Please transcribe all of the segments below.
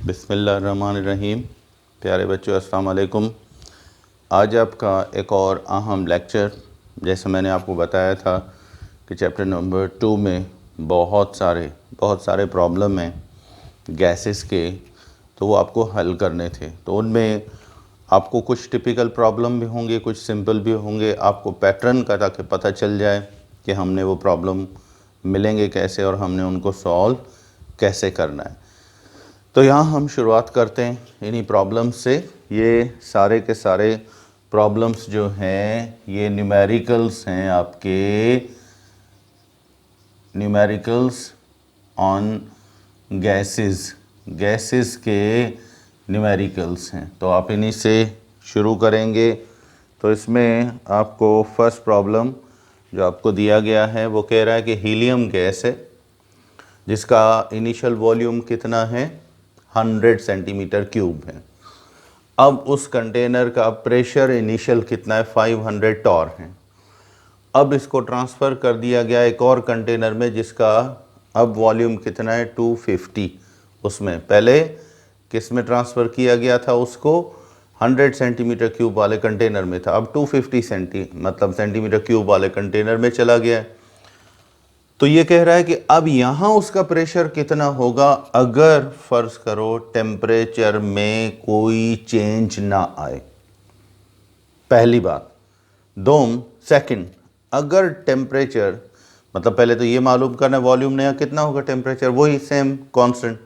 बिस्मिल्लाहिर्रहमानिर्रहीम। प्यारे बच्चों, अस्सलाम वालेकुम। आज आपका एक और अहम लेक्चर, जैसे मैंने आपको बताया था कि चैप्टर नंबर 2 में बहुत सारे प्रॉब्लम हैं गैसेस के, तो वो आपको हल करने थे। तो उनमें आपको कुछ टिपिकल प्रॉब्लम भी होंगे, कुछ सिंपल भी होंगे। आपको पैटर्न का ताकि पता चल जाए कि हमने वो प्रॉब्लम मिलेंगे कैसे और हमने उनको सॉल्व कैसे करना है। तो यहाँ हम शुरुआत करते हैं इन्हीं प्रॉब्लम्स से। ये सारे के सारे प्रॉब्लम्स जो हैं ये न्यूमेरिकल्स हैं, आपके न्यूमेरिकल्स ऑन गैसेस के न्यूमेरिकल्स हैं। तो आप इन्हीं से शुरू करेंगे। तो इसमें आपको फर्स्ट प्रॉब्लम जो आपको दिया गया है वो कह रहा है कि हीलियम गैस है जिसका इनिशियल वॉल्यूम कितना है, 100 सेंटीमीटर क्यूब है। अब उस कंटेनर का प्रेशर इनिशियल कितना है, 500 टॉर है। अब इसको ट्रांसफ़र कर दिया गया एक और कंटेनर में जिसका अब वॉल्यूम कितना है, 250। उसमें पहले किस में ट्रांसफ़र किया गया था, उसको 100 सेंटीमीटर क्यूब वाले कंटेनर में था। अब 250 सेंटीमीटर क्यूब वाले कंटेनर में चला गया है। तो ये कह रहा है कि अब यहाँ उसका प्रेशर कितना होगा अगर फर्ज करो टेम्परेचर में कोई चेंज ना आए। पहली बात। सेकंड, अगर टेम्परेचर पहले तो ये मालूम करना वॉल्यूम नया कितना होगा, टेम्परेचर वही सेम कांस्टेंट।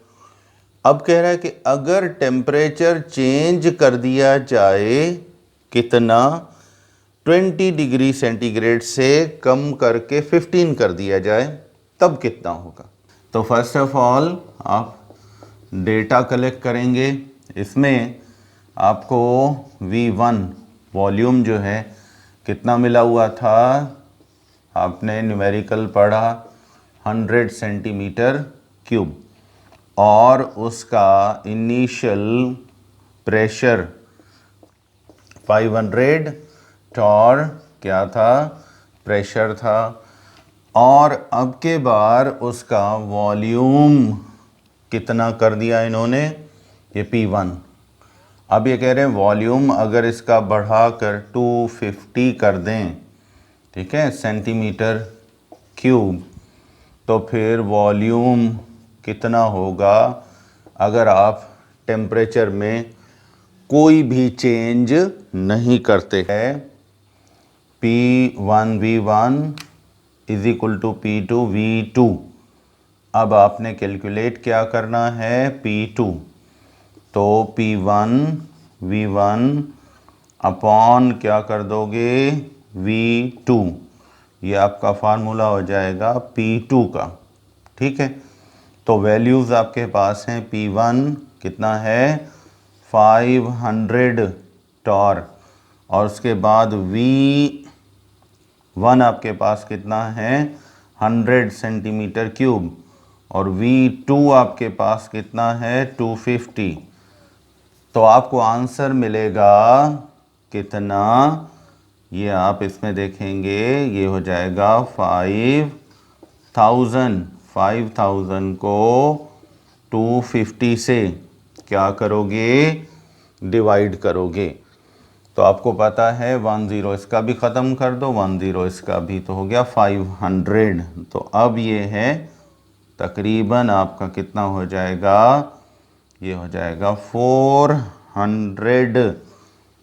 अब कह रहा है कि अगर टेम्परेचर चेंज कर दिया जाए कितना, 20 डिग्री सेंटीग्रेड से कम करके 15 कर दिया जाए, तब कितना होगा। तो फर्स्ट ऑफ ऑल आप डेटा कलेक्ट करेंगे। इसमें आपको V1 वॉल्यूम जो है कितना मिला हुआ था, आपने न्यूमेरिकल पढ़ा 100 सेंटीमीटर क्यूब, और उसका इनिशियल प्रेशर 500 टॉर क्या था, प्रेशर था। और अब के बार उसका वॉल्यूम कितना कर दिया इन्होंने, ये P1। अब ये कह रहे हैं वॉल्यूम अगर इसका बढ़ाकर 250 कर दें, ठीक है, सेंटीमीटर क्यूब, तो फिर वॉल्यूम कितना होगा अगर आप टेम्परेचर में कोई भी चेंज नहीं करते हैं। P1 V1 is equal to P2 V2। अब आपने कैलकुलेट क्या करना है, P2। तो P1 V1 अपॉन क्या कर दोगे, V2। ये आपका फार्मूला हो जाएगा P2 का, ठीक है। तो वैल्यूज़ आपके पास हैं, P1 कितना है 500 टॉर, और उसके बाद V1 आपके पास कितना है 100 सेंटीमीटर क्यूब, और V2 आपके पास कितना है 250। तो आपको आंसर मिलेगा कितना, ये आप इसमें देखेंगे, ये हो जाएगा 5000 को 250 से क्या करोगे, डिवाइड करोगे। तो आपको पता है 10 इसका भी ख़त्म कर दो, 10 इसका भी, तो हो गया 500। तो अब ये है तकरीबन आपका कितना हो जाएगा, ये हो जाएगा 400।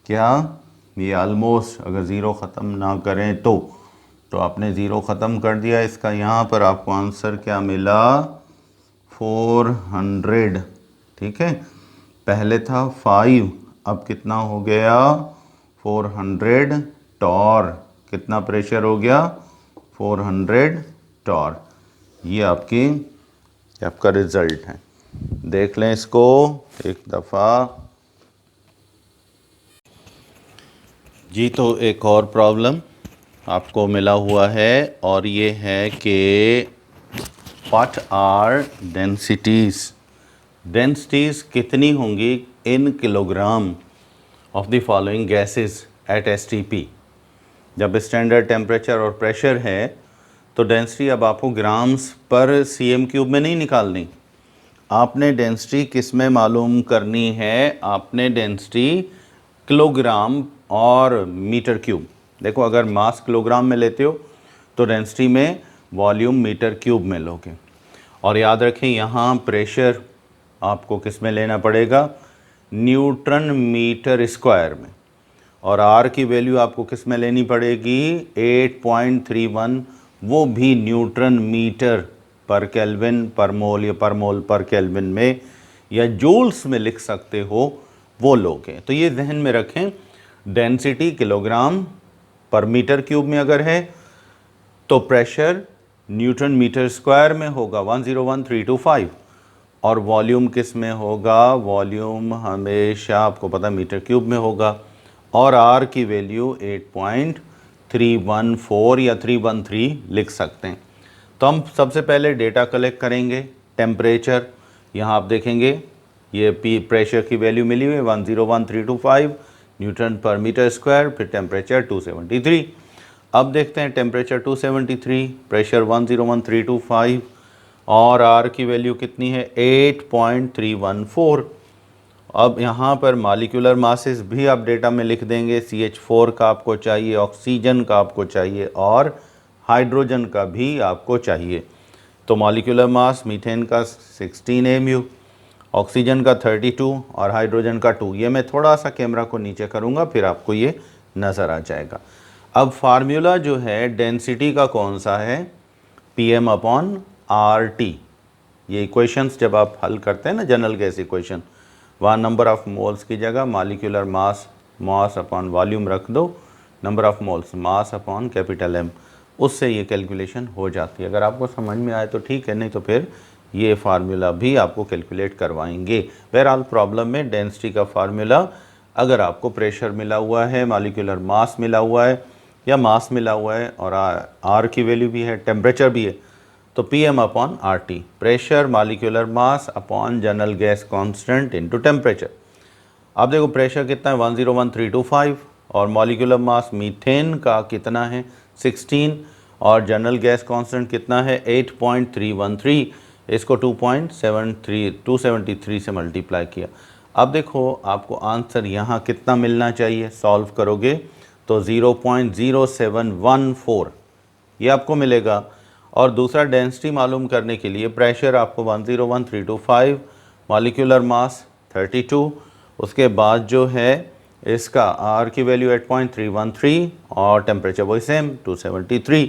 क्या, ये आलमोस्ट, अगर ज़ीरो ख़त्म ना करें तो आपने ज़ीरो ख़त्म कर दिया इसका। यहाँ पर आपको आंसर क्या मिला, 400, ठीक है। पहले था 5, अब कितना हो गया 400 टॉर, कितना प्रेशर हो गया 400 टॉर। ये आपका रिज़ल्ट है। देख लें इसको एक दफ़ा जी। तो एक और प्रॉब्लम आपको मिला हुआ है, और ये है कि व्हाट आर डेंसिटीज़ कितनी होंगी in kilogram of the following gases at STP। जब स्टैंडर्ड टेम्परेचर और प्रेशर है तो डेंसिटी अब आपको ग्राम्स पर cm क्यूब में नहीं निकालनी, आपने डेंसिटी किस में मालूम करनी है, आपने डेंसिटी किलोग्राम और मीटर क्यूब। देखो अगर मास किलोग्राम में लेते हो तो डेंसिटी में वॉल्यूम मीटर क्यूब में लोगे। और याद रखें यहाँ प्रेशर आपको किस में लेना पड़ेगा, न्यूटन मीटर स्क्वायर में। और आर की वैल्यू आपको किस में लेनी पड़ेगी, 8.31, वो भी न्यूटन मीटर पर केल्विन पर मोल या पर मोल पर केल्विन में, या जूल्स में लिख सकते हो, वो लोगे। तो ये ध्यान में रखें, डेंसिटी किलोग्राम पर मीटर क्यूब में अगर है तो प्रेशर न्यूटन मीटर स्क्वायर में होगा 101325, और वॉल्यूम किस में होगा, वॉल्यूम हमेशा आपको पता मीटर क्यूब में होगा। और आर की वैल्यू 8.314 या 313 लिख सकते हैं। तो हम सबसे पहले डेटा कलेक्ट करेंगे। टेम्परेचर यहाँ आप देखेंगे ये प्रेशर की वैल्यू मिली हुई है 101325 न्यूटन पर मीटर स्क्वायर, फिर टेम्परेचर 273। अब देखते हैं टेम्परेचर 273, प्रेशर 101325 और आर की वैल्यू कितनी है 8.314। अब यहाँ पर मालिक्यूलर मासेस भी आप डेटा में लिख देंगे, CH4 का आपको चाहिए, ऑक्सीजन का आपको चाहिए और हाइड्रोजन का भी आपको चाहिए। तो मालिक्यूलर मास मीथेन का 16 mu, ऑक्सीजन का 32 और हाइड्रोजन का 2। ये मैं थोड़ा सा कैमरा को नीचे करूँगा फिर आपको ये नज़र आ जाएगा। अब फार्मूला जो है डेंसिटी का कौन सा है, PM/RT। ये इक्वेशंस जब आप हल करते हैं ना जनरल गैस इक्वेशन, वहाँ नंबर ऑफ़ मोल्स की जगह मालिक्यूलर मास अपॉन वॉल्यूम रख दो, number of moles mass upon capital M, उससे ये कैलकुलेशन हो जाती है। अगर आपको समझ में आए तो ठीक है, नहीं तो फिर ये फार्मूला भी आपको कैलकुलेट करवाएंगे। बहरहाल प्रॉब्लम में डेंसिटी का फार्मूला, अगर आपको प्रेशर मिला हुआ है, मालिक्यूलर मास मिला हुआ है या मास मिला हुआ है और आर की वैल्यू भी है, टेम्परेचर भी है, तो PM/RT, pressure molecular mass upon general gas constant into temperature. अब देखो प्रेशर कितना है 101325 और मॉलिक्यूलर मास मीथेन का कितना है 16 और जनरल गैस कांस्टेंट कितना है 8.313। इसको 273 से मल्टीप्लाई किया। अब देखो आपको आंसर यहाँ कितना मिलना चाहिए, सॉल्व करोगे तो 0.0714 ये आपको मिलेगा। और दूसरा डेंसिटी मालूम करने के लिए प्रेशर आपको 101325, मॉलिक्यूलर मास 32, उसके बाद जो है इसका आर की वैल्यू 8.313 और टेम्परेचर वही सेम 273।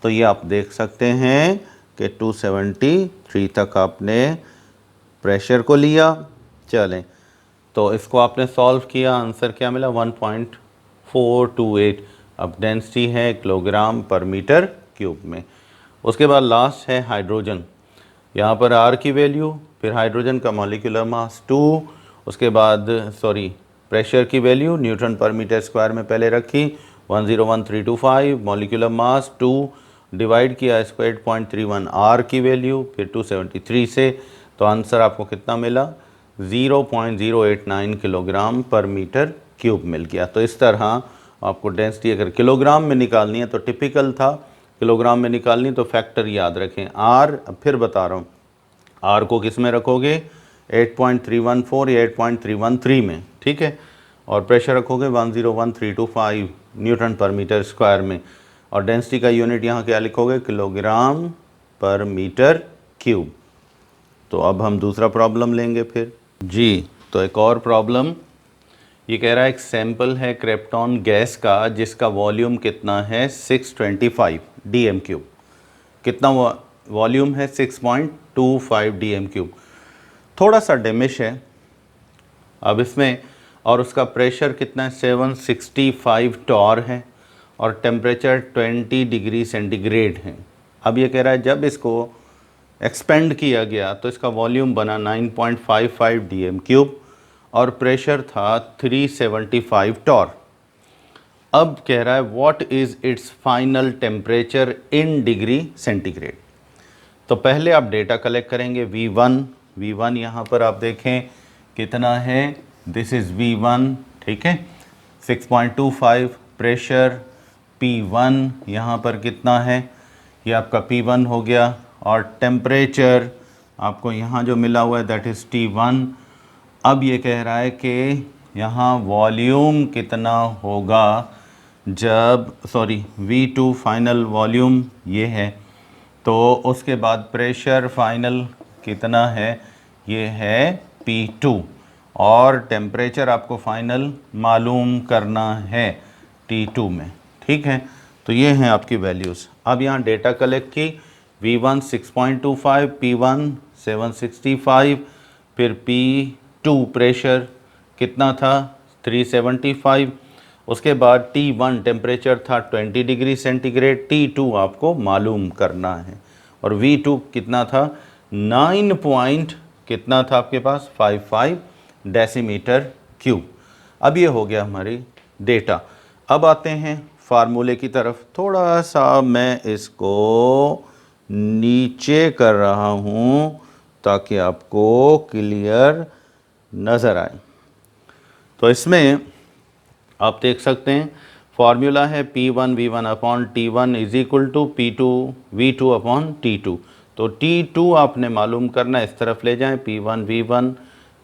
तो ये आप देख सकते हैं कि 273 तक आपने प्रेशर को लिया। चलें तो इसको आपने सॉल्व किया, आंसर क्या मिला 1.428। अब डेंसिटी है किलोग्राम पर मीटर क्यूब में। उसके बाद लास्ट है हाइड्रोजन, यहाँ पर आर की वैल्यू, फिर हाइड्रोजन का मॉलिक्यूलर मास 2, उसके बाद प्रेशर की वैल्यू न्यूटन पर मीटर स्क्वायर में पहले रखी 101325, मॉलिक्यूलर मास 2 डिवाइड किया इसको 8.31 आर की वैल्यू, फिर 273 से, तो आंसर आपको कितना मिला 0.089 किलोग्राम पर मीटर क्यूब मिल गया। तो इस तरह आपको डेंसिटी अगर किलोग्राम में निकालनी है तो टिपिकल था, किलोग्राम में निकालनी तो फैक्टर याद रखें आर। अब फिर बता रहा हूँ आर को किस में रखोगे 8.314 या 8.313 में, ठीक है, और प्रेशर रखोगे 101325 न्यूटन पर मीटर स्क्वायर में, और डेंसिटी का यूनिट यहाँ क्या लिखोगे किलोग्राम पर मीटर क्यूब। तो अब हम दूसरा प्रॉब्लम लेंगे फिर जी। तो एक और प्रॉब्लम ये कह रहा है एक सैंपल है क्रिप्टॉन गैस का जिसका वॉल्यूम कितना है 625 dm3। कितना वॉल्यूम है 6.25 dm3। थोड़ा सा डेमिश है अब इसमें, और उसका प्रेशर कितना है 765 टॉर है और टेम्परेचर 20 डिग्री सेंटीग्रेड है। अब ये कह रहा है जब इसको एक्सपेंड किया गया तो इसका वॉल्यूम बना 9.55 dm3 और प्रेशर था 375 टॉर। अब कह रहा है what is it's final temperature in degree centigrade. तो पहले आप डेटा कलेक्ट करेंगे V1 यहाँ पर आप देखें कितना है, दिस इज़ V1, ठीक है, 6.25 प्रेशर। P1 यहाँ पर कितना है, ये आपका P1 हो गया, और टेम्परेचर आपको यहाँ जो मिला हुआ है दैट इज़ T1। अब ये कह रहा है कि यहाँ वॉल्यूम कितना होगा जब V2 फाइनल वॉल्यूम ये है, तो उसके बाद प्रेशर फाइनल कितना है, ये है P2, और टेम्परेचर आपको फाइनल मालूम करना है T2 में। ठीक है, तो ये हैं आपकी वैल्यूज़। अब यहाँ डेटा कलेक्ट की, V1 6.25, P1 765, फिर P2 प्रेशर कितना था 375, उसके बाद T1 टेम्परेचर था 20 डिग्री सेंटीग्रेड, T2 आपको मालूम करना है, और V2 कितना था 9 पॉइंट कितना था आपके पास 55 डेसीमीटर क्यूब। अब ये हो गया हमारी डेटा। अब आते हैं फार्मूले की तरफ। थोड़ा सा मैं इसको नीचे कर रहा हूँ ताकि आपको क्लियर नज़र आए। तो इसमें आप देख सकते हैं फार्मूला है P1 V1 upon T1 is equal to P2 V2 upon T2। तो T2 आपने मालूम करना, इस तरफ ले जाएं, P1 V1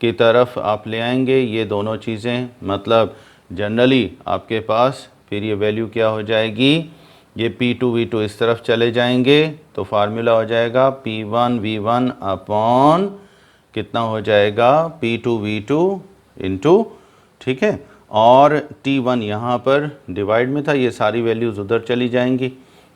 की तरफ आप ले आएंगे ये दोनों चीज़ें, मतलब जनरली आपके पास फिर ये वैल्यू क्या हो जाएगी, ये P2 V2 इस तरफ चले जाएंगे, तो फार्मूला हो जाएगा P1 V1 अपॉन कितना हो जाएगा P2 V2 इंटू, ठीक है, और T1 यहाँ पर डिवाइड में था, ये सारी वैल्यूज़ उधर चली जाएंगी,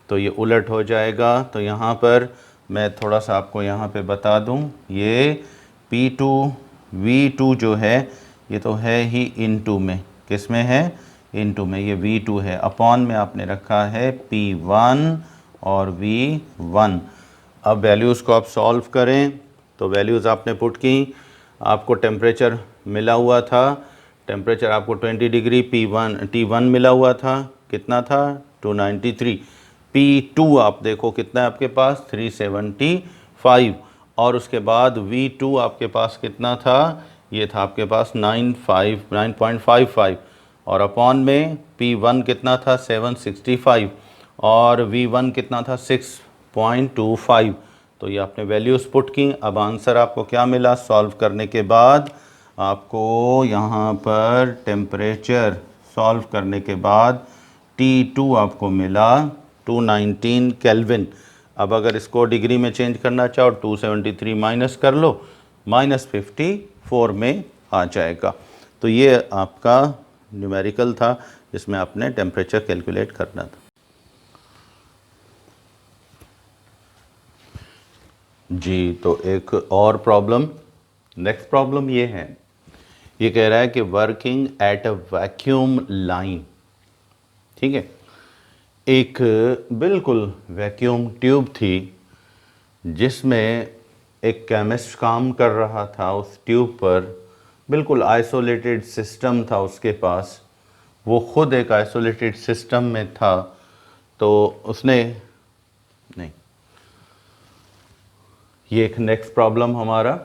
तो ये उलट हो जाएगा। तो यहाँ पर मैं थोड़ा सा आपको यहाँ पे बता दूँ, ये P2 V2 जो है ये तो है ही इनटू में, किस में है, इनटू में, ये V2 है, अपॉन में आपने रखा है P1 और V1। अब वैल्यूज़ को आप सॉल्व करें, तो वैल्यूज़ आपने पुट की, आपको टेम्परेचर मिला हुआ था, टेम्परेचर आपको 20 डिग्री T1 मिला हुआ था, कितना था 293, P2 आप देखो कितना है आपके पास 375, और उसके बाद V2 आपके पास कितना था, ये था आपके पास 9.55, और अपॉन में P1 कितना था 765 और V1 कितना था 6.25। तो ये आपने वैल्यूज़ पुट की। अब आंसर आपको क्या मिला, सॉल्व करने के बाद आपको यहाँ पर टेम्परेचर सॉल्व करने के बाद T2 आपको मिला 219 केल्विन। अब अगर इसको डिग्री में चेंज करना चाहो 273 माइनस कर लो, -54 में आ जाएगा। तो ये आपका न्यूमेरिकल था जिसमें आपने टेम्परेचर कैलकुलेट करना था। जी, तो एक और प्रॉब्लम, नेक्स्ट प्रॉब्लम ये है, ये कह रहा है कि working at a vacuum line, ठीक है, एक बिल्कुल वैक्यूम ट्यूब थी जिसमें एक केमिस्ट काम कर रहा था, उस ट्यूब पर बिल्कुल आइसोलेटेड सिस्टम था उसके पास, वो ख़ुद एक आइसोलेटेड सिस्टम में था, तो उसने नहीं, ये एक नेक्स्ट प्रॉब्लम हमारा,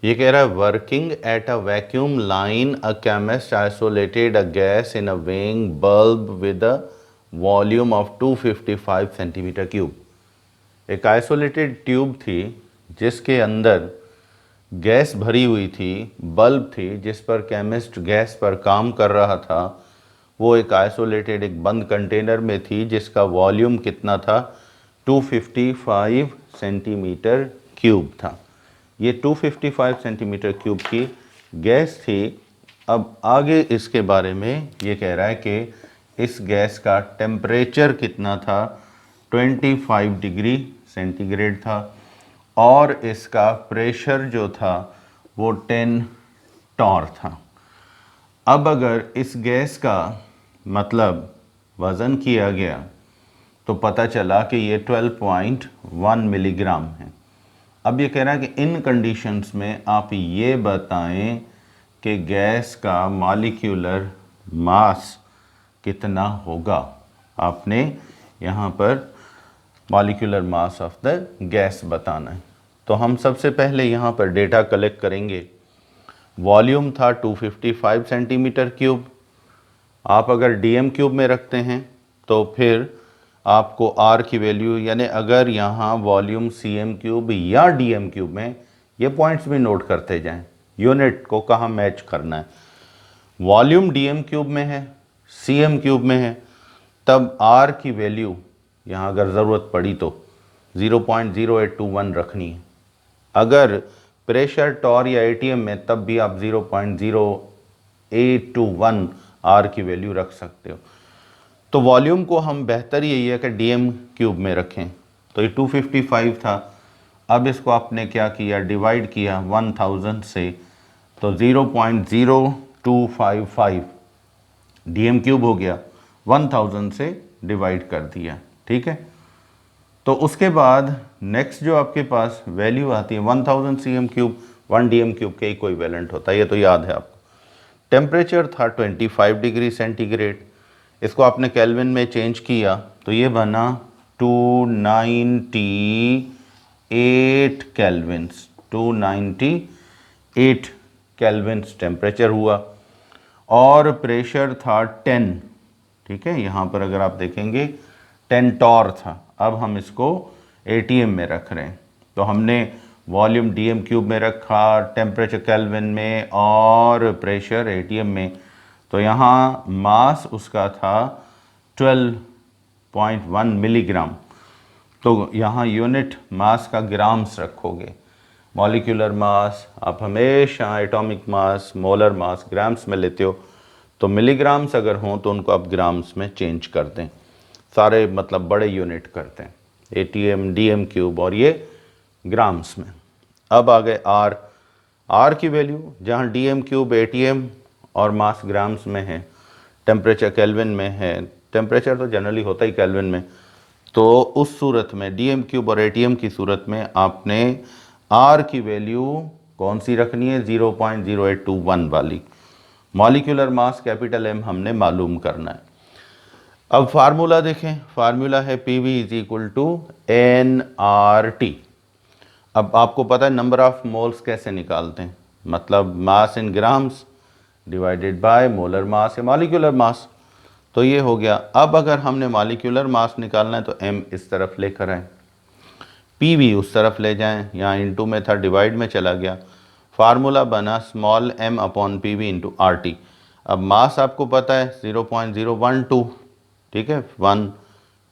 ये कह रहा है working at a vacuum line a chemist isolated a gas in a weighing bulb with a volume of 255 centimetre cube. एक आइसोलेटेड ट्यूब थी जिसके अंदर गैस भरी हुई थी, बल्ब थी जिस पर केमिस्ट गैस पर काम कर रहा था, वो एक आइसोलेटेड एक बंद कंटेनर में थी जिसका वॉल्यूम कितना था 255 सेंटीमीटर क्यूब था। ये 255 सेंटीमीटर क्यूब की गैस थी। अब आगे इसके बारे में ये कह रहा है कि इस गैस का टेम्परेचर कितना था 25 डिग्री सेंटीग्रेड था, और इसका प्रेशर जो था वो 10 टॉर था। अब अगर इस गैस का मतलब वज़न किया गया तो पता चला कि ये 12.1 मिलीग्राम है। अब ये कह रहा है कि इन कंडीशंस में आप ये बताएं कि गैस का मॉलिक्यूलर मास कितना होगा। आपने यहाँ पर molecular mass of the gas बताना है। तो हम सबसे पहले यहाँ पर डेटा कलेक्ट करेंगे। वॉल्यूम था 255 सेंटीमीटर क्यूब। आप अगर डीएम क्यूब में रखते हैं तो फिर आपको आर की वैल्यू, यानी अगर यहाँ वॉल्यूम cm³ या dm³ में, ये पॉइंट्स भी नोट करते जाएं, यूनिट को कहाँ मैच करना है। वॉल्यूम dm³ में है, cm³ में है, तब आर की वैल्यू यहाँ अगर ज़रूरत पड़ी तो 0.0821 रखनी है। अगर प्रेशर टॉर या एटीएम में, तब भी आप 0.0821 आर की वैल्यू रख सकते हो। तो वॉल्यूम को हम बेहतर यही है कि dm³ में रखें। तो ये 255 था, अब इसको आपने क्या किया, डिवाइड किया 1000 से, तो 0.0255 dm³ हो गया, 1000 से डिवाइड कर दिया, ठीक है। तो उसके बाद नेक्स्ट जो आपके पास वैल्यू आती है 1000 cm³, 1 dm³ के इक्विवेलेंट होता है, ये तो याद है आपको। टेम्परेचर था 25 डिग्री सेंटीग्रेड, इसको आपने केल्विन में चेंज किया तो ये बना 298 केल्विन्स, 298 केल्विन्स टेम्परेचर हुआ। और प्रेशर था 10, ठीक है, यहाँ पर अगर आप देखेंगे 10 टॉर था। अब हम इसको एटीएम में रख रहे हैं, तो हमने वॉल्यूम dm³ में रखा, टेम्परेचर केल्विन में और प्रेशर एटीएम में। तो यहाँ मास उसका था 12.1 मिलीग्राम, तो यहाँ यूनिट मास का ग्राम्स रखोगे। मॉलिक्यूलर मास आप हमेशा atomic mass, molar mass grams में लेते हो, तो मिलीग्राम्स अगर हों तो उनको आप ग्राम्स में चेंज कर दें, सारे मतलब बड़े यूनिट करते हैं, एटीएम, dm³ और ये ग्राम्स में। अब आ गए आर की वैल्यू, जहाँ dm³, एटीएम और मास ग्राम्स में है, टेम्परेचर केल्विन में है, टेम्परेचर तो जनरली होता ही केल्विन में, तो उस सूरत में dm³ और एटीएम की सूरत में आपने आर की वैल्यू कौन सी रखनी है, 0.0821 वाली। मॉलिक्यूलर मास कैपिटल M हमने मालूम करना है। अब फार्मूला देखें, फार्मूला है PV = nRT। अब आपको पता है नंबर ऑफ मोल्स कैसे निकालते हैं, मतलब mass in grams divided by molar mass या मॉलिक्यूलर मास, तो ये हो गया। अब अगर हमने मॉलिक्यूलर मास निकालना है तो M इस तरफ लेकर आए, PV उस तरफ ले जाएं, यहाँ इनटू में था डिवाइड में चला गया, फार्मूला बना स्मॉल m/PV × RT। अब मास आपको पता है 0.012, ठीक है, 1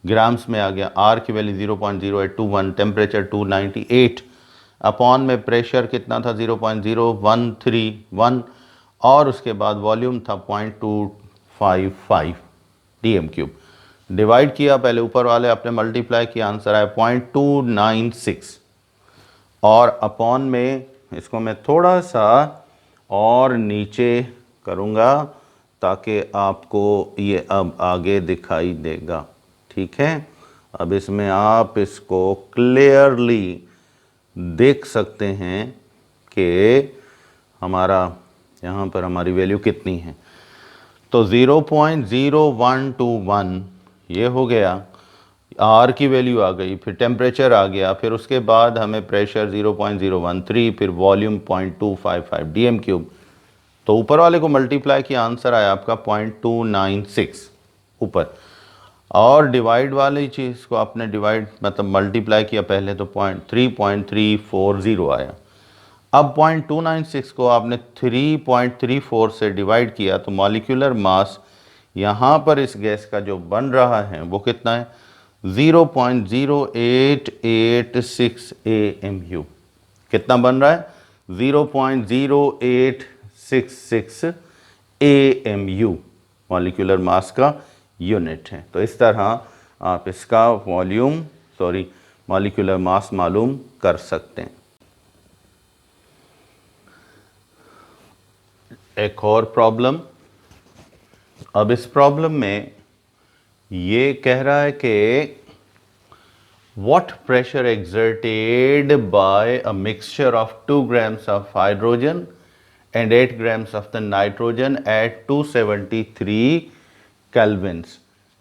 ग्राम्स में आ गया, आर की वैल्यू 0.0821, टेम्परेचर 298, अपॉन में प्रेशर कितना था 0.0131, और उसके बाद वॉल्यूम था 0.255 dm³। डिवाइड किया, पहले ऊपर वाले आपने मल्टीप्लाई किया, आंसर आया 0.296, और अपॉन में इसको मैं थोड़ा सा और नीचे करूँगा ताकि आपको ये अब आगे दिखाई देगा, ठीक है। अब इसमें आप इसको क्लियरली देख सकते हैं कि हमारा यहाँ पर हमारी वैल्यू कितनी है। तो 0.0121 ये हो गया, आर की वैल्यू आ गई, फिर टेम्परेचर आ गया, फिर उसके बाद हमें प्रेशर 0.013, फिर वॉल्यूम 0.255 dm³। तो ऊपर वाले को मल्टीप्लाई किया, आंसर आया आपका 0.296 ऊपर, और डिवाइड वाली चीज़ को आपने डिवाइड मतलब मल्टीप्लाई किया पहले, तो 3.340 आया। अब 0.296 को आपने 3.34 से डिवाइड किया, तो मॉलिक्यूलर मास यहाँ पर इस गैस का जो बन रहा है वो कितना है, 0.0886 AMU। कितना बन रहा है, 0.0866 AMU मॉलिक्यूलर मास का यूनिट है। तो इस तरह आप इसका मॉलिक्यूलर मास मालूम कर सकते हैं। एक और प्रॉब्लम, अब इस प्रॉब्लम में ये कह रहा है कि what pressure exerted by a mixture of 2 grams of hydrogen and 8 grams of the nitrogen at 273 kelvins।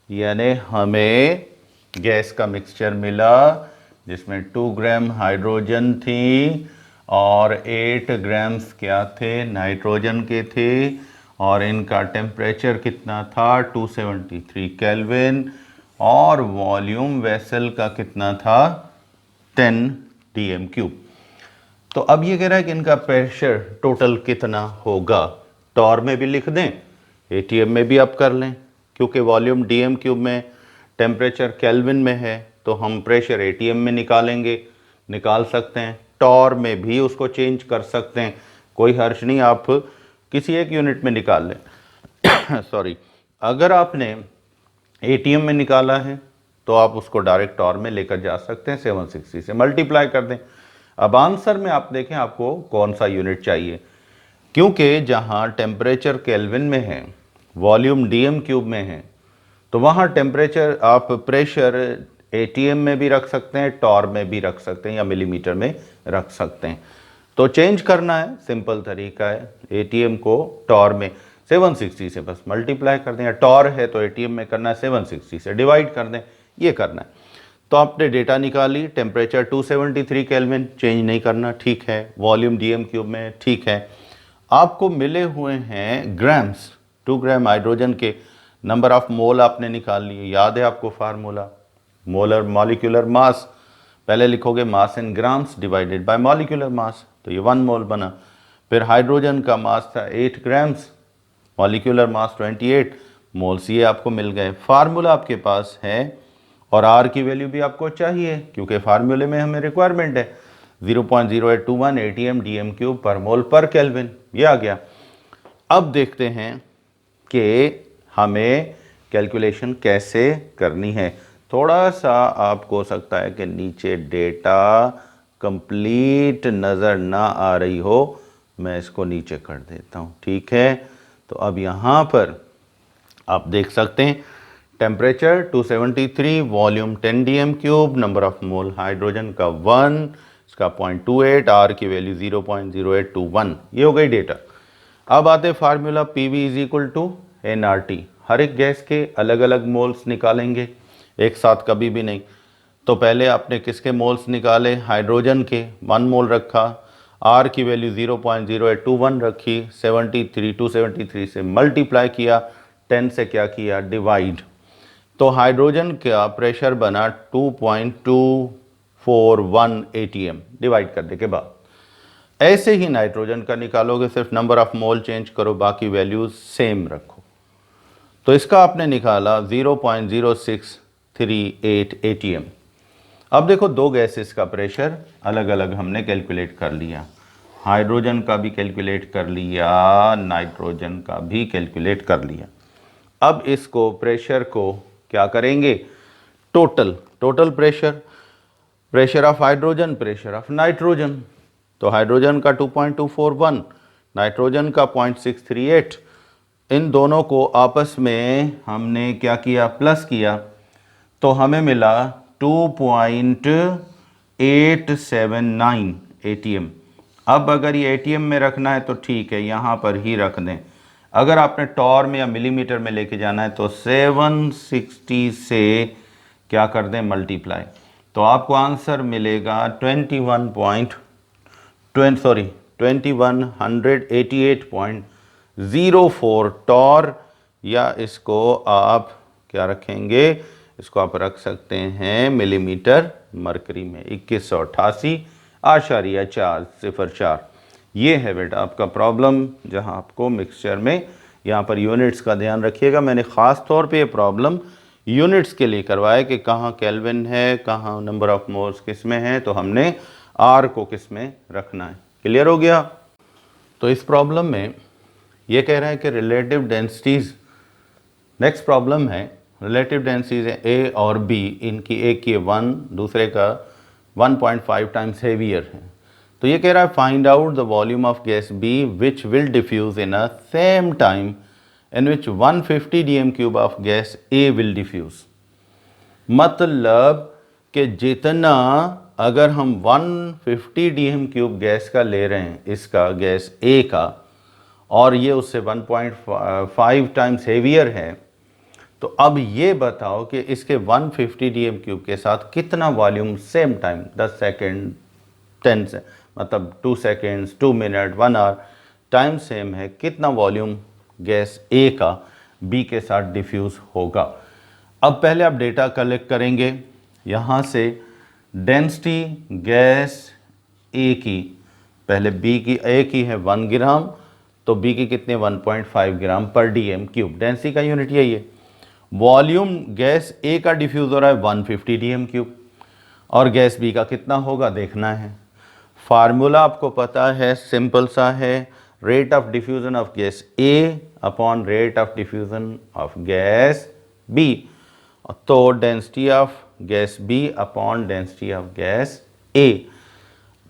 यानी हमें गैस का मिक्सचर मिला जिसमें 2 ग्राम हाइड्रोजन थी और 8 ग्राम्स क्या थे, नाइट्रोजन के थे, और इनका टेम्परेचर कितना था 273 केल्विन, और वॉल्यूम वेसल का कितना था 10 dm³। तो अब ये कह रहा है कि इनका प्रेशर टोटल कितना होगा। टॉर में भी लिख दें, एटीएम में भी आप कर लें, क्योंकि वॉल्यूम dm³ में टेम्परेचर केल्विन में है तो हम प्रेशर एटीएम में निकाल सकते हैं। टॉर में भी उसको चेंज कर सकते हैं, कोई हर्ज नहीं, आप किसी एक यूनिट में निकाल लें। सॉरी, अगर आपने एटीएम में निकाला है तो आप उसको डायरेक्ट टॉर में लेकर जा सकते हैं, 760 से मल्टीप्लाई कर दें। अब आंसर में आप देखें आपको कौन सा यूनिट चाहिए, क्योंकि जहां टेम्परेचर केल्विन में है, वॉल्यूम dm³ में है, तो वहां टेम्परेचर आप प्रेशर एटीएम में भी रख सकते हैं, टॉर में भी रख सकते हैं, या मिलीमीटर में रख सकते हैं। तो चेंज करना है, सिंपल तरीका है, एटीएम को टॉर में 760 से बस मल्टीप्लाई कर दें, या टॉर है तो एटीएम में करना है 760 से डिवाइड कर दें, ये करना है। तो आपने डेटा निकाली, टेम्परेचर 273 केल्विन, चेंज नहीं करना, ठीक है, वॉल्यूम dm³ में, ठीक है। आपको मिले हुए हैं ग्राम्स, 2 ग्राम हाइड्रोजन के नंबर ऑफ मोल आपने निकाल लिए, याद है आपको फार्मूला, मोलर मॉलिक्यूलर मास, पहले लिखोगे mass in grams divided by molecular mass, तो ये 1 मोल बना। फिर हाइड्रोजन का मास था 8 ग्राम्स, मॉलिक्यूलर मास 28 मोल्स, ये आपको मिल गए। फार्मूला आपके पास है और आर की वैल्यू भी आपको चाहिए, क्योंकि फार्मूले में हमें रिक्वायरमेंट है 0.0821 एटीएम dm³ पर मोल पर केल्विन, ये आ गया। अब देखते हैं कि हमें कैलकुलेशन कैसे करनी है। थोड़ा सा आपको हो सकता है कि नीचे डेटा कंप्लीट नज़र ना आ रही हो, मैं इसको नीचे कर देता हूँ, ठीक है। तो अब यहाँ पर आप देख सकते हैं temperature 273, volume 10 dm³, number of mole hydrogen का 1, इसका 0.28, आर की वैल्यू 0.0821, ये हो गई डेटा। अब आते फार्मूला PV = nRT, हर एक गैस के अलग अलग मोल्स निकालेंगे, एक साथ कभी भी नहीं। तो पहले आपने किसके मोल्स निकाले, हाइड्रोजन के, 1 मोल रखा, आर की वैल्यू 0.0821 रखी, 273 से मल्टीप्लाई किया, 10 से क्या किया, डिवाइड। तो हाइड्रोजन का प्रेशर बना 2.241 एटीएम डिवाइड करने के बाद। ऐसे ही नाइट्रोजन का निकालोगे, सिर्फ नंबर ऑफ मोल चेंज करो, बाकी वैल्यूज सेम रखो। तो इसका आपने निकाला 0.0638 एटीएम। अब देखो दो गैसेस का प्रेशर अलग अलग हमने कैलकुलेट कर लिया, हाइड्रोजन का भी कैलकुलेट कर लिया, नाइट्रोजन का भी कैलकुलेट कर लिया। अब इसको प्रेशर को क्या करेंगे, total pressure of hydrogen, pressure of nitrogen. तो हाइड्रोजन का 2.241, नाइट्रोजन का 0.638, इन दोनों को आपस में हमने क्या किया, प्लस किया, तो हमें मिला 2.879 एटीएम। अब अगर ये एटीएम में रखना है तो ठीक है, यहाँ पर ही रख दें। अगर आपने टॉर में या मिलीमीटर में लेके जाना है तो 760 से क्या कर दें, मल्टीप्लाई, तो आपको आंसर मिलेगा 2188.04 टॉर, या इसको आप क्या रखेंगे, इसको आप रख सकते हैं मिलीमीटर मरकरी में, 2188.404। ये है बेटा आपका प्रॉब्लम, जहां आपको मिक्सचर में यहाँ पर यूनिट्स का ध्यान रखिएगा। मैंने ख़ास तौर पे ये प्रॉब्लम यूनिट्स के लिए करवाया कि कहाँ केल्विन है, कहाँ नंबर ऑफ मोल्स किस में है, तो हमने आर को किस में रखना है। क्लियर हो गया। तो इस प्रॉब्लम में ये कह रहा है कि रिलेटिव डेंसिटीज़, नेक्स्ट प्रॉब्लम है रिलेटिव डेंसिटीज़ है ए और बी, इनकी एक की 1, दूसरे का 1.5 टाइम्स हेवियर है। तो ये कह रहा है find out the volume of gas B which will diffuse in a same time in which 150 dm³ of gas A will diffuse. मतलब कि जितना, अगर हम 150 dm³ गैस का ले रहे हैं, इसका गैस ए का, और ये उससे 1.5 टाइम्स हेवियर है, तो अब ये बताओ कि इसके 150 dm³ के साथ कितना वॉल्यूम सेम टाइम, 10 सेकेंड, 10 से मतलब 2 seconds, 2 minute, 1 hour, time same है, कितना वॉल्यूम गैस ए का बी के साथ डिफ्यूज़ होगा। अब पहले आप डेटा कलेक्ट करेंगे यहाँ से। डेंसिटी गैस ए की, पहले बी की, ए की है 1 ग्राम, तो बी की कितने 1.5 ग्राम पर डीएम क्यूब। डेंसिटी का यूनिट यही है। वॉल्यूम गैस ए का डिफ्यूज हो रहा है 150 डीएम क्यूब, और गैस बी का कितना होगा देखना है। फार्मूला आपको पता है, सिंपल सा है, rate of diffusion of gas A upon rate of diffusion of gas B. तो density of gas B upon density of gas A.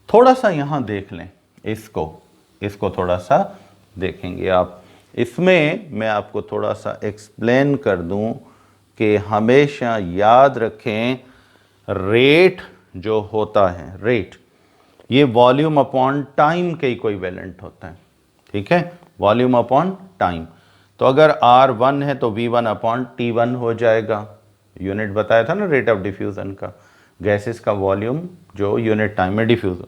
थोड़ा सा यहाँ देख लें, इसको थोड़ा सा देखेंगे आप। इसमें मैं आपको थोड़ा सा एक्सप्लेन कर दूं कि हमेशा याद रखें, रेट जो होता है, रेट ये वॉल्यूम अपॉन टाइम के इक्विवेलेंट होता है। ठीक है, वॉल्यूम अपॉन टाइम। तो अगर R1 है तो V1 अपॉन T1 हो जाएगा। यूनिट बताया था ना रेट ऑफ डिफ्यूजन का, गैसेस का वॉल्यूम जो यूनिट टाइम में डिफ्यूजन।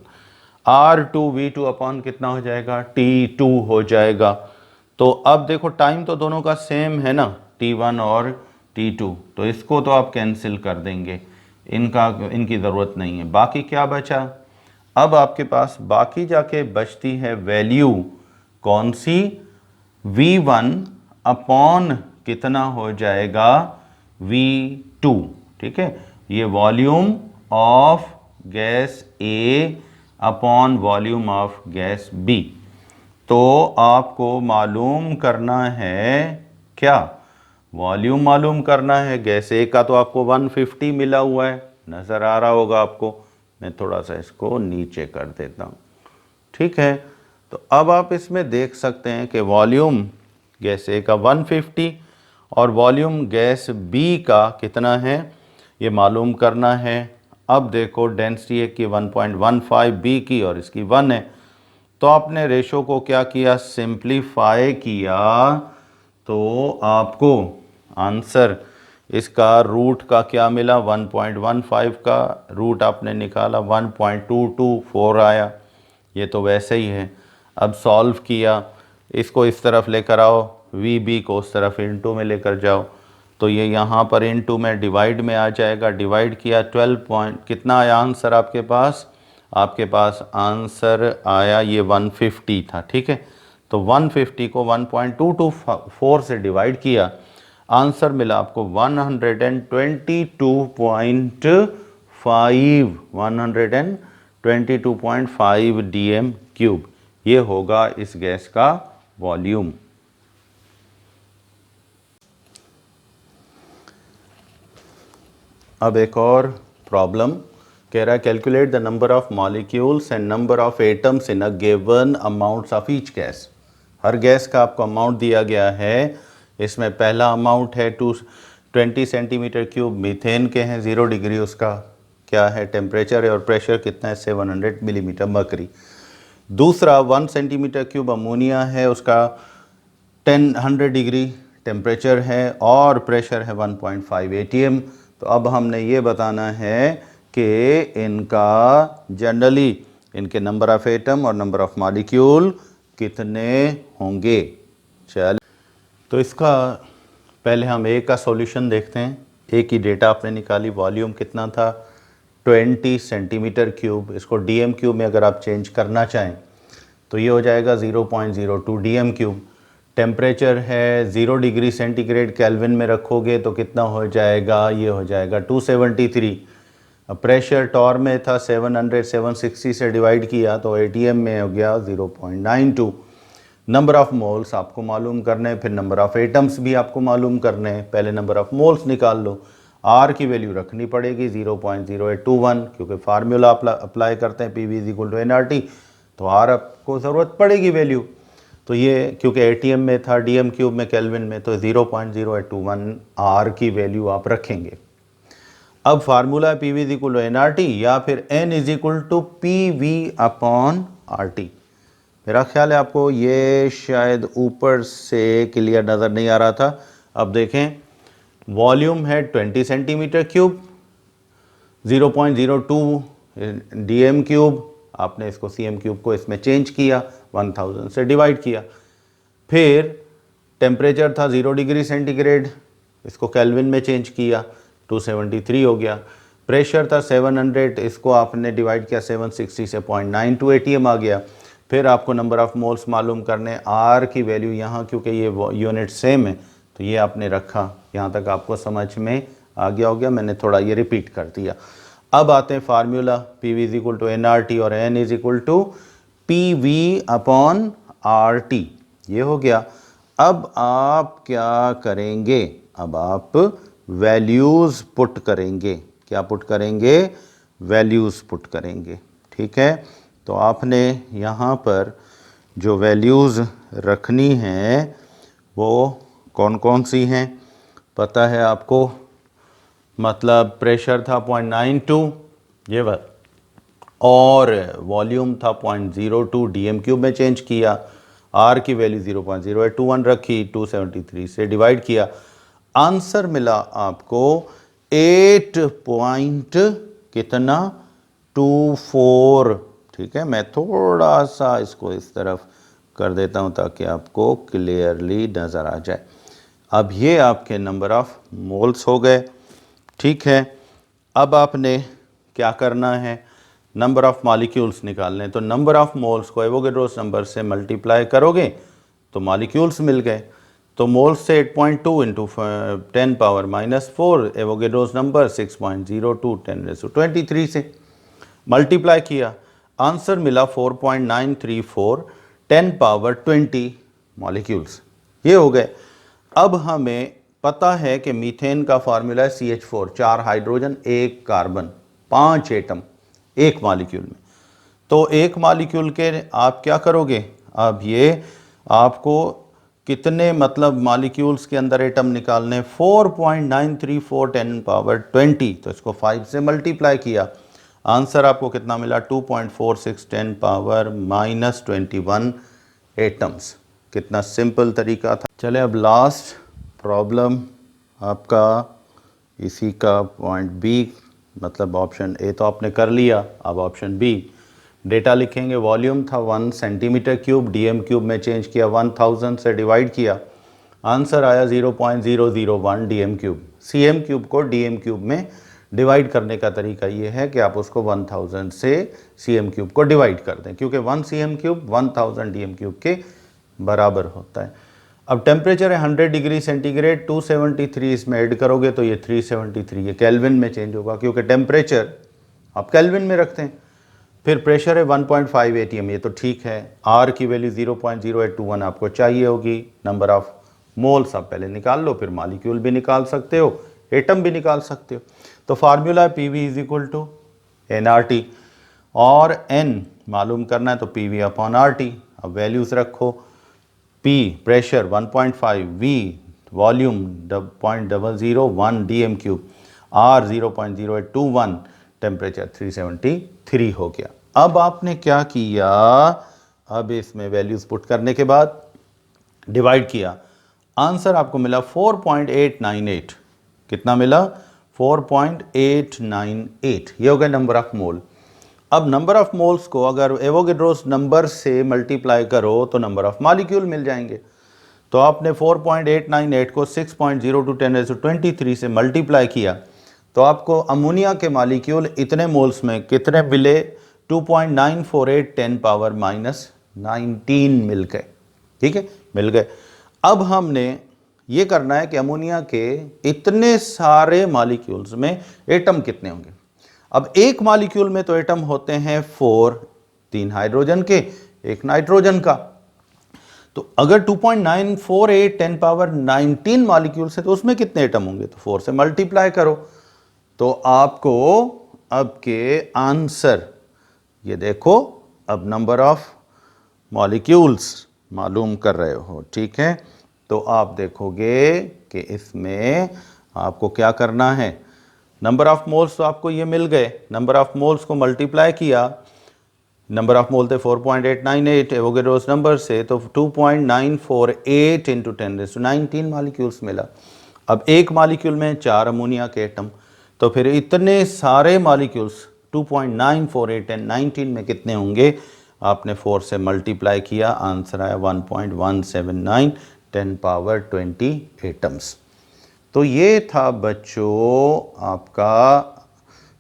R2 V2 अपॉन कितना हो जाएगा, T2 हो जाएगा। तो अब देखो टाइम तो दोनों का सेम है ना, T1 और T2, तो इसको तो आप कैंसिल कर देंगे, इनकी ज़रूरत नहीं है। बाकी क्या बचा, अब आपके पास बाकी जाके बचती है वैल्यू कौन सी, V1 अपॉन कितना हो जाएगा, V2। ठीक है, ये volume of gas A upon volume of gas B। तो आपको मालूम करना है क्या, वॉल्यूम मालूम करना है। गैस A का तो आपको 150 मिला हुआ है, नज़र आ रहा होगा आपको। मैं थोड़ा सा इसको नीचे कर देता हूँ। ठीक है, तो अब आप इसमें देख सकते हैं कि वॉल्यूम गैस A का 150 और वॉल्यूम गैस B का कितना है, ये मालूम करना है। अब देखो डेंसिटी A की 1.15, B की और इसकी 1 है, तो आपने रेशो को क्या किया, सिंप्लीफाई किया, तो आपको आंसर इसका रूट का क्या मिला, 1.15 का रूट आपने निकाला 1.224 आया। ये तो वैसे ही है। अब सॉल्व किया, इसको इस तरफ लेकर आओ, VB को उस तरफ इनटू में लेकर जाओ, तो ये यहाँ पर इनटू में डिवाइड में आ जाएगा। डिवाइड किया 12 पॉइंट, कितना आया आंसर आपके पास, आपके पास आंसर आया ये 150 था। ठीक है, तो 150 को 1.224 से डिवाइड किया, आंसर मिला आपको 122.5 डीएम क्यूब। ये होगा इस गैस का वॉल्यूम। अब एक और प्रॉब्लम कह रहा है, calculate the number of molecules and number of atoms in a given amounts of each gas. Her gas का आपको अमाउंट दिया गया है। इसमें पहला अमाउंट है 20 सेंटीमीटर क्यूब मीथेन के हैं, 0 डिग्री उसका क्या है टेम्परेचर है, और प्रेशर कितना है 700 मिलीमीटर मर्करी। दूसरा 1 सेंटीमीटर क्यूब अमोनिया है, उसका 100 डिग्री टेम्परेचर है और प्रेशर है 1.5 atm। तो अब हमने ये बताना है कि इनका जनरली इनके नंबर ऑफ एटम और नंबर ऑफ मॉलिक्यूल कितने होंगे। चल, तो इसका पहले हम ए का सॉल्यूशन देखते हैं। ए की डेटा आपने निकाली, वॉल्यूम कितना था 20 सेंटीमीटर क्यूब। इसको डीएम क्यूब में अगर आप चेंज करना चाहें तो ये हो जाएगा 0.02 डीएम क्यूब। टेम्परेचर है 0 डिग्री सेंटीग्रेड, केल्विन में रखोगे तो कितना हो जाएगा, ये हो जाएगा 273। अब प्रेशर टॉर में था 760 से डिवाइड किया तो एटीएम में हो गया 0.92। नंबर ऑफ मोल्स आपको मालूम करने हैं, फिर नंबर ऑफ एटम्स भी आपको मालूम करने हैं। पहले नंबर ऑफ मोल्स निकाल लो। आर की वैल्यू रखनी पड़ेगी 0.0821, क्योंकि फार्मूला अप्लाई करते हैं PV = nRT, तो आर आपको ज़रूरत पड़ेगी वैल्यू। तो ये क्योंकि एटीएम में था, डीएम क्यूब में, केल्विन में, तो 0.0821 आर की वैल्यू आप रखेंगे। अब फार्मूला है PV = nRT या फिर n = PV/RT। मेरा ख्याल है आपको ये शायद ऊपर से क्लियर नज़र नहीं आ रहा था। अब देखें, वॉल्यूम है 20 सेंटीमीटर क्यूब, 0.02 डीएम क्यूब। आपने इसको सीएम क्यूब को इसमें चेंज किया, 1000 से डिवाइड किया। फिर टेम्परेचर था 0 डिग्री सेंटीग्रेड, इसको केल्विन में चेंज किया 273 हो गया। प्रेशर था 700, इसको आपने डिवाइड किया 760 से 0.92 ATM आ गया। फिर आपको नंबर ऑफ़ मोल्स मालूम करने, आर की वैल्यू यहाँ क्योंकि ये यूनिट सेम है तो ये आपने रखा। यहाँ तक आपको समझ में आ गया हो गया, मैंने थोड़ा ये रिपीट कर दिया। अब आते हैं formula, PV is equal to NRT और N is equal to PV upon RT, ये हो गया। अब आप क्या करेंगे, अब आप वैल्यूज़ पुट करेंगे। क्या पुट करेंगे? वैल्यूज़ पुट करेंगे। ठीक है, तो आपने यहाँ पर जो वैल्यूज़ रखनी हैं वो कौन कौन सी हैं पता है आपको? मतलब प्रेशर था 0.92 ये बात, और वॉल्यूम था 0.02 DM क्यूब में चेंज किया। आर की वैल्यू 0.0821 रखी, 273 से डिवाइड किया, आंसर मिला आपको 8 पॉइंट कितना 24। ठीक है, मैं थोड़ा सा इसको इस तरफ कर देता हूं ताकि आपको क्लियरली नज़र आ जाए। अब ये आपके नंबर ऑफ मोल्स हो गए। ठीक है, अब आपने क्या करना है, नंबर ऑफ मॉलिक्यूल्स निकालने। तो नंबर ऑफ मोल्स को एवोगेड्रोस नंबर से मल्टीप्लाई करोगे तो मॉलिक्यूल्स मिल गए। तो मोल्स से 8.2 इंटू 10 पावर -4, एवोगेड्रोस नंबर 6.02 10⁻23 से मल्टीप्लाई किया, आंसर मिला 4.934 10 पावर 20 मॉलिक्यूल्स, ये हो गए। अब हमें पता है कि मीथेन का फार्मूला है CH4, 4 हाइड्रोजन 1 कार्बन 5 एटम एक मॉलिक्यूल में। तो एक मॉलिक्यूल के आप क्या करोगे, अब ये आपको कितने मतलब मॉलिक्यूल्स के अंदर एटम निकालने, 4.934 10 पावर 20, तो इसको 5 से मल्टीप्लाई किया, आंसर आपको कितना मिला 2.46 10 पावर -21 एटम्स। कितना सिंपल तरीका था। चले अब लास्ट प्रॉब्लम आपका इसी का पॉइंट बी, मतलब ऑप्शन ए तो आपने कर लिया, अब ऑप्शन बी डेटा लिखेंगे। वॉल्यूम था 1 सेंटीमीटर क्यूब, DM क्यूब में चेंज किया, 1000 से डिवाइड किया, आंसर आया 0.001 DM क्यूब। CM क्यूब को DM क्यूब में डिवाइड करने का तरीका ये है कि आप उसको 1000 से CM क्यूब को डिवाइड कर दें, क्योंकि 1 CM क्यूब 1000 DM क्यूब के बराबर होता है। अब टेम्परेचर है 100 डिग्री सेंटीग्रेड, 273 इसमें ऐड करोगे तो ये 373, ये केल्विन में चेंज होगा क्योंकि टेम्परेचर आप केल्विन में रखते हैं। फिर प्रेशर है 1.5 ATM, ये तो ठीक है। आर की वैल्यू 0.0821 आपको चाहिए होगी। नंबर ऑफ मोल्स आप पहले निकाल लो, फिर मॉलिक्यूल भी निकाल सकते हो, एटम भी निकाल सकते हो। तो फार्मूला है PV is equal to NRT, और N मालूम करना है तो PV अपॉन RT। अब वैल्यूज़ रखो, P pressure 1.5, V volume 0.001 DM cube, R 0.0821, temperature 373 हो गया। अब आपने क्या किया, अब इसमें वैल्यूज़ पुट करने के बाद डिवाइड किया, आंसर आपको मिला 4.898। कितना मिला? 4.898, ये हो गया नंबर ऑफ मोल। अब नंबर ऑफ मोल्स को अगर एवोगेड्रोस नंबर से मल्टीप्लाई करो तो नंबर ऑफ मॉलिक्यूल मिल जाएंगे। तो आपने 4.898 को 6.02 10⁻23 से मल्टीप्लाई किया तो आपको अमोनिया के मॉलिक्यूल इतने मोल्स में कितने मिले, 2.948 10 पावर -19 मिल गए। ठीक है, मिल गए। अब हमने ये करना है कि अमोनिया के इतने सारे मॉलिक्यूल्स में एटम कितने होंगे। अब एक मॉलिक्यूल में तो एटम होते हैं 4, 3 हाइड्रोजन के, 1 नाइट्रोजन का। तो अगर 2.948 10 पावर 19 मॉलिक्यूल्स है तो उसमें कितने एटम होंगे, तो 4 से मल्टीप्लाई करो तो आपको अब के आंसर, ये देखो, अब नंबर ऑफ मॉलिक्यूल्स मालूम कर रहे हो। ठीक है, तो आप देखोगे कि इसमें आपको क्या करना है, नंबर ऑफ मोल्स तो आपको ये मिल गए, नंबर ऑफ मोल्स को मल्टीप्लाई किया, नंबर ऑफ मोल थे 4.898 एवोगेड्रोस नंबर से, तो 2.948 इंटू 10⁻19 मॉलिक्यूल्स मिला। अब एक मॉलिक्यूल में 4 अमोनिया के एटम, तो फिर इतने सारे मॉलिक्यूल्स 2.948 10 19 में कितने होंगे, आपने 4 से मल्टीप्लाई किया, आंसर आया 1.179 10 पावर 20 एटम्स। तो ये था बच्चों आपका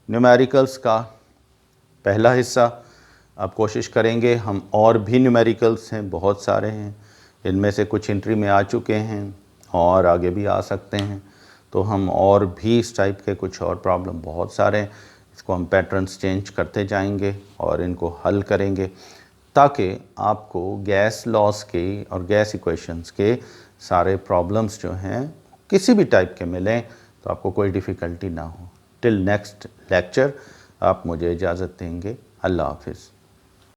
न्यूमेरिकल्स का पहला हिस्सा। अब कोशिश करेंगे, हम और भी न्यूमेरिकल्स हैं, बहुत सारे हैं, इनमें से कुछ एंट्री में आ चुके हैं और आगे भी आ सकते हैं। तो हम और भी इस टाइप के कुछ और प्रॉब्लम बहुत सारे हैं, इसको हम पैटर्न्स चेंज करते जाएंगे और इनको हल करेंगे, ताकि आपको गैस लॉस के और गैस इक्वेशंस के सारे प्रॉब्लम्स जो हैं किसी भी टाइप के मिलें तो आपको कोई डिफ़िकल्टी ना हो। टिल नेक्स्ट लेक्चर आप मुझे इजाज़त देंगे। अल्लाह हाफिज़।